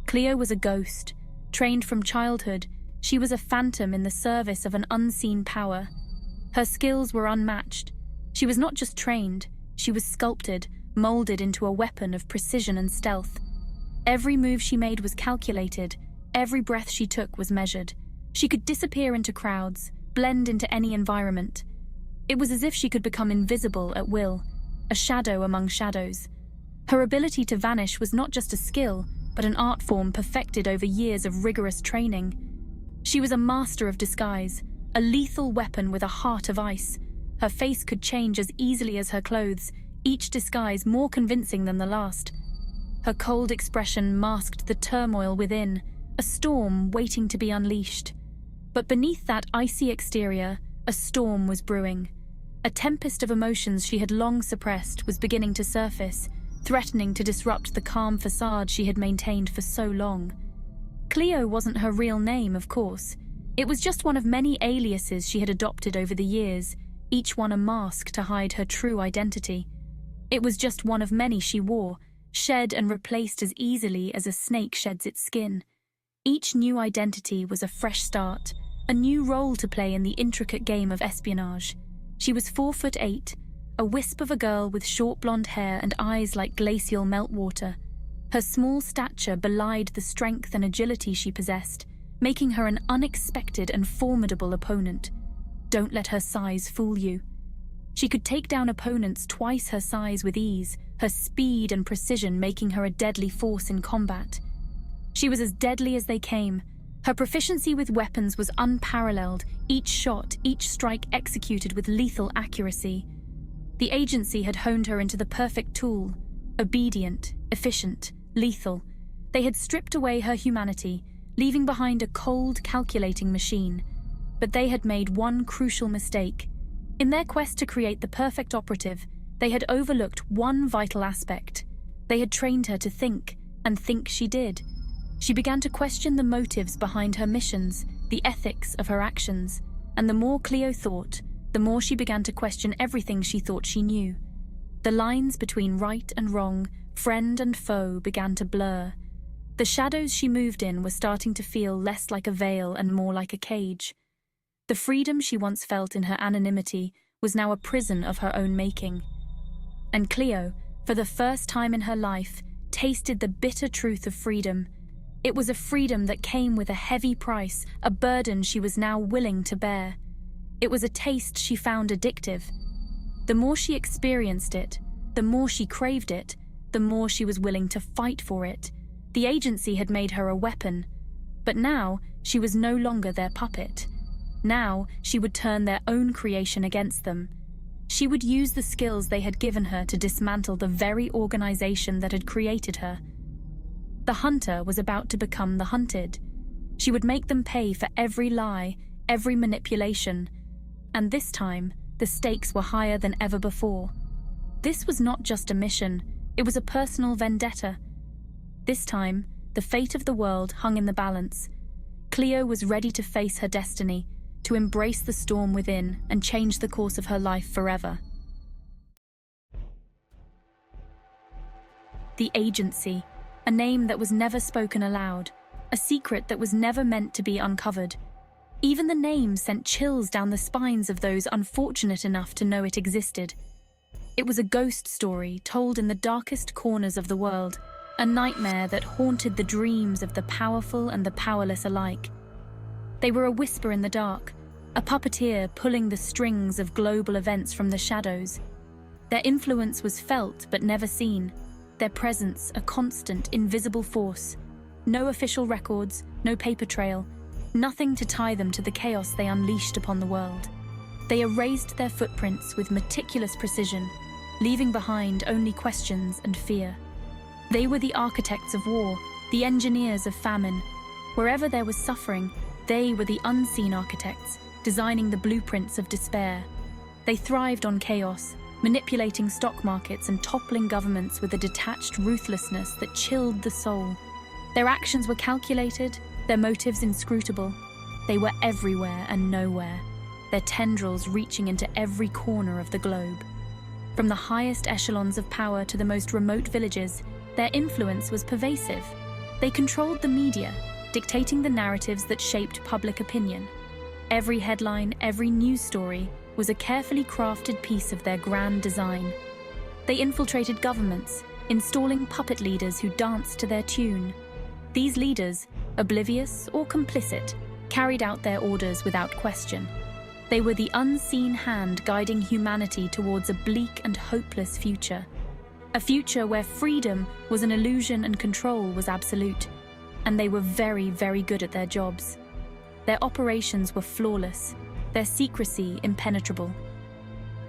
Cleo was a ghost. Trained from childhood, she was a phantom in the service of an unseen power. Her skills were unmatched. She was not just trained, she was sculpted, molded into a weapon of precision and stealth. Every move she made was calculated, every breath she took was measured. She could disappear into crowds, blend into any environment. It was as if she could become invisible at will, a shadow among shadows. Her ability to vanish was not just a skill, but an art form perfected over years of rigorous training. She was a master of disguise, a lethal weapon with a heart of ice. Her face could change as easily as her clothes, each disguise more convincing than the last. Her cold expression masked the turmoil within, a storm waiting to be unleashed. But beneath that icy exterior, a storm was brewing. A tempest of emotions she had long suppressed was beginning to surface, threatening to disrupt the calm facade she had maintained for so long. Cleo wasn't her real name, of course. It was just one of many aliases she had adopted over the years, each one a mask to hide her true identity. It was just one of many she wore, shed and replaced as easily as a snake sheds its skin. Each new identity was a fresh start, a new role to play in the intricate game of espionage. She was 4'8", a wisp of a girl with short blonde hair and eyes like glacial meltwater. Her small stature belied the strength and agility she possessed, making her an unexpected and formidable opponent. Don't let her size fool you. She could take down opponents twice her size with ease, her speed and precision making her a deadly force in combat. She was as deadly as they came. Her proficiency with weapons was unparalleled, each shot, each strike executed with lethal accuracy. The agency had honed her into the perfect tool, obedient, efficient, lethal. They had stripped away her humanity, leaving behind a cold, calculating machine. But they had made one crucial mistake. In their quest to create the perfect operative, they had overlooked one vital aspect. They had trained her to think, and think she did. She began to question the motives behind her missions, the ethics of her actions, and the more Cleo thought, the more she began to question everything she thought she knew. The lines between right and wrong, friend and foe began to blur. The shadows she moved in were starting to feel less like a veil and more like a cage. The freedom she once felt in her anonymity was now a prison of her own making. And Cleo, for the first time in her life, tasted the bitter truth of freedom. It was a freedom that came with a heavy price, a burden she was now willing to bear. It was a taste she found addictive. The more she experienced it, the more she craved it, the more she was willing to fight for it. The agency had made her a weapon, but now she was no longer their puppet. Now she would turn their own creation against them. She would use the skills they had given her to dismantle the very organization that had created her. The hunter was about to become the hunted. She would make them pay for every lie, every manipulation. And this time, the stakes were higher than ever before. This was not just a mission, it was a personal vendetta. This time, the fate of the world hung in the balance. Cleo was ready to face her destiny, to embrace the storm within and change the course of her life forever. The agency, a name that was never spoken aloud, a secret that was never meant to be uncovered. Even the name sent chills down the spines of those unfortunate enough to know it existed. It was a ghost story told in the darkest corners of the world, a nightmare that haunted the dreams of the powerful and the powerless alike. They were a whisper in the dark, a puppeteer pulling the strings of global events from the shadows. Their influence was felt but never seen, their presence a constant, invisible force. No official records, no paper trail, nothing to tie them to the chaos they unleashed upon the world. They erased their footprints with meticulous precision, leaving behind only questions and fear. They were the architects of war, the engineers of famine. Wherever there was suffering, they were the unseen architects, designing the blueprints of despair. They thrived on chaos, manipulating stock markets and toppling governments with a detached ruthlessness that chilled the soul. Their actions were calculated, their motives inscrutable. They were everywhere and nowhere, their tendrils reaching into every corner of the globe. From the highest echelons of power to the most remote villages, their influence was pervasive. They controlled the media, dictating the narratives that shaped public opinion. Every headline, every news story was a carefully crafted piece of their grand design. They infiltrated governments, installing puppet leaders who danced to their tune. These leaders, oblivious or complicit, carried out their orders without question. They were the unseen hand guiding humanity towards a bleak and hopeless future. A future where freedom was an illusion and control was absolute. And they were very, very good at their jobs. Their operations were flawless, their secrecy impenetrable.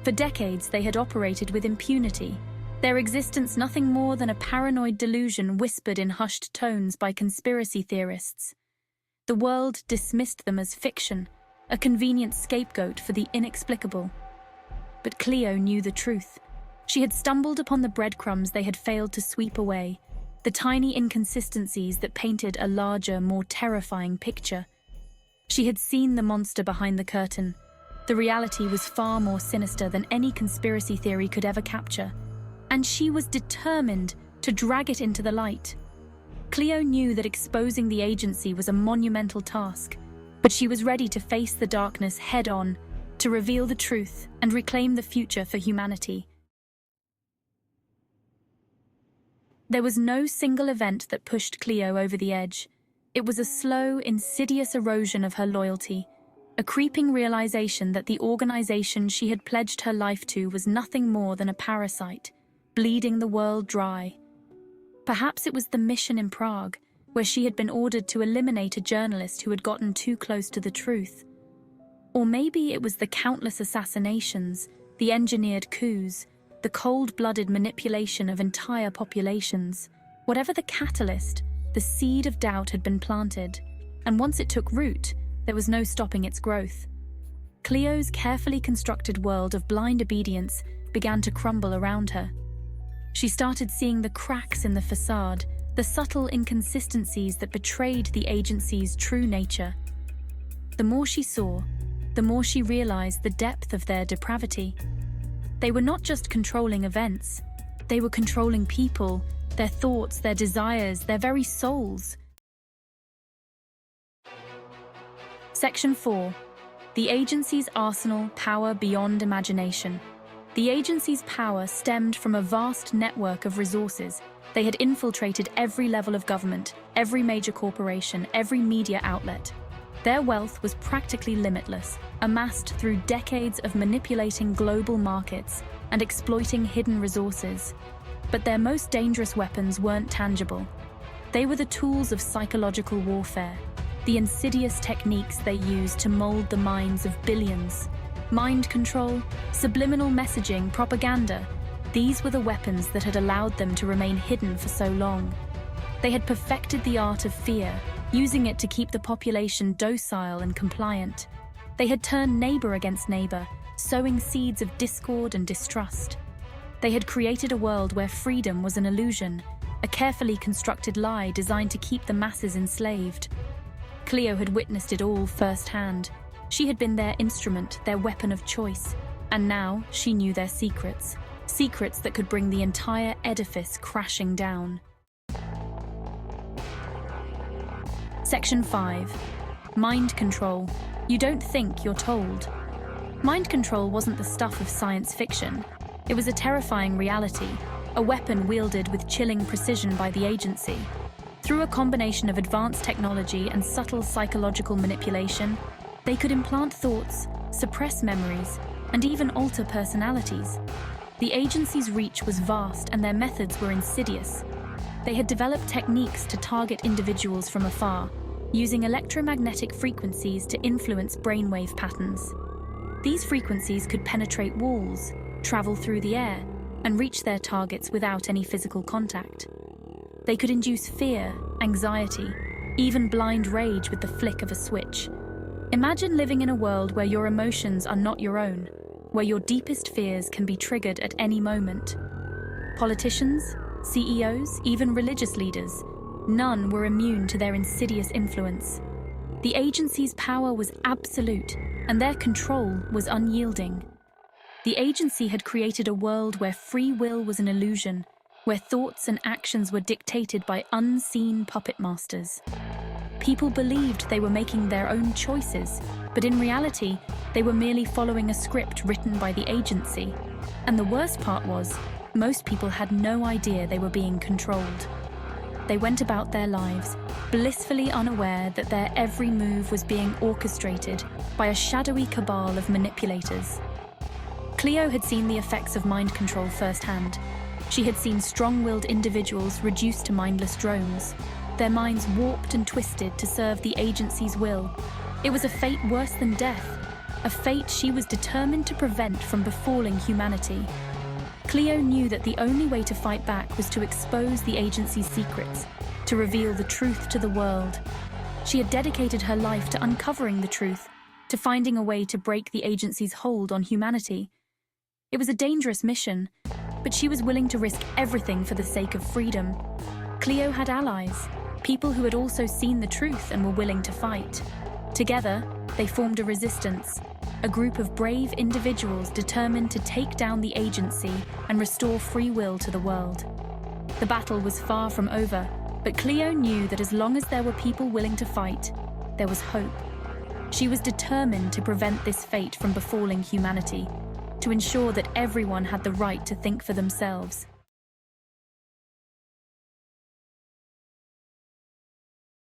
For decades, they had operated with impunity, their existence nothing more than a paranoid delusion whispered in hushed tones by conspiracy theorists. The world dismissed them as fiction, a convenient scapegoat for the inexplicable. But Cleo knew the truth. She had stumbled upon the breadcrumbs they had failed to sweep away, the tiny inconsistencies that painted a larger, more terrifying picture. She had seen the monster behind the curtain. The reality was far more sinister than any conspiracy theory could ever capture, and she was determined to drag it into the light. Cleo knew that exposing the agency was a monumental task, but she was ready to face the darkness head-on, to reveal the truth and reclaim the future for humanity. There was no single event that pushed Cleo over the edge. It was a slow, insidious erosion of her loyalty, a creeping realization that the organization she had pledged her life to was nothing more than a parasite, bleeding the world dry. Perhaps it was the mission in Prague, where she had been ordered to eliminate a journalist who had gotten too close to the truth. Or maybe it was the countless assassinations, the engineered coups, the cold-blooded manipulation of entire populations. Whatever the catalyst, the seed of doubt had been planted, and once it took root, there was no stopping its growth. Cleo's carefully constructed world of blind obedience began to crumble around her. She started seeing the cracks in the facade, the subtle inconsistencies that betrayed the agency's true nature. The more she saw, the more she realized the depth of their depravity. They were not just controlling events, they were controlling people, their thoughts, their desires, their very souls. Section 4. The agency's arsenal, power beyond imagination. The agency's power stemmed from a vast network of resources. They had infiltrated every level of government, every major corporation, every media outlet. Their wealth was practically limitless, amassed through decades of manipulating global markets and exploiting hidden resources. But their most dangerous weapons weren't tangible. They were the tools of psychological warfare, the insidious techniques they used to mold the minds of billions. Mind control, subliminal messaging, propaganda. These were the weapons that had allowed them to remain hidden for so long. They had perfected the art of fear, using it to keep the population docile and compliant. They had turned neighbor against neighbor, sowing seeds of discord and distrust. They had created a world where freedom was an illusion, a carefully constructed lie designed to keep the masses enslaved. Cleo had witnessed it all firsthand. She had been their instrument, their weapon of choice, and now she knew their secrets. Secrets that could bring the entire edifice crashing down. Section 5. Mind control. You don't think, you're told. Mind control wasn't the stuff of science fiction. It was a terrifying reality, a weapon wielded with chilling precision by the agency. Through a combination of advanced technology and subtle psychological manipulation, they could implant thoughts, suppress memories, and even alter personalities. The agency's reach was vast and their methods were insidious. They had developed techniques to target individuals from afar, using electromagnetic frequencies to influence brainwave patterns. These frequencies could penetrate walls, travel through the air, and reach their targets without any physical contact. They could induce fear, anxiety, even blind rage with the flick of a switch. Imagine living in a world where your emotions are not your own, where your deepest fears can be triggered at any moment. Politicians, CEOs, even religious leaders, none were immune to their insidious influence. The agency's power was absolute, and their control was unyielding. The agency had created a world where free will was an illusion, where thoughts and actions were dictated by unseen puppet masters. People believed they were making their own choices, but in reality, they were merely following a script written by the agency. And the worst part was, most people had no idea they were being controlled. They went about their lives, blissfully unaware that their every move was being orchestrated by a shadowy cabal of manipulators. Cleo had seen the effects of mind control firsthand. She had seen strong-willed individuals reduced to mindless drones, their minds warped and twisted to serve the agency's will. It was a fate worse than death, a fate she was determined to prevent from befalling humanity. Cleo knew that the only way to fight back was to expose the agency's secrets, to reveal the truth to the world. She had dedicated her life to uncovering the truth, to finding a way to break the agency's hold on humanity. It was a dangerous mission, but she was willing to risk everything for the sake of freedom. Cleo had allies, people who had also seen the truth and were willing to fight. Together, they formed a resistance, a group of brave individuals determined to take down the agency and restore free will to the world. The battle was far from over, but Cleo knew that as long as there were people willing to fight, there was hope. She was determined to prevent this fate from befalling humanity, to ensure that everyone had the right to think for themselves.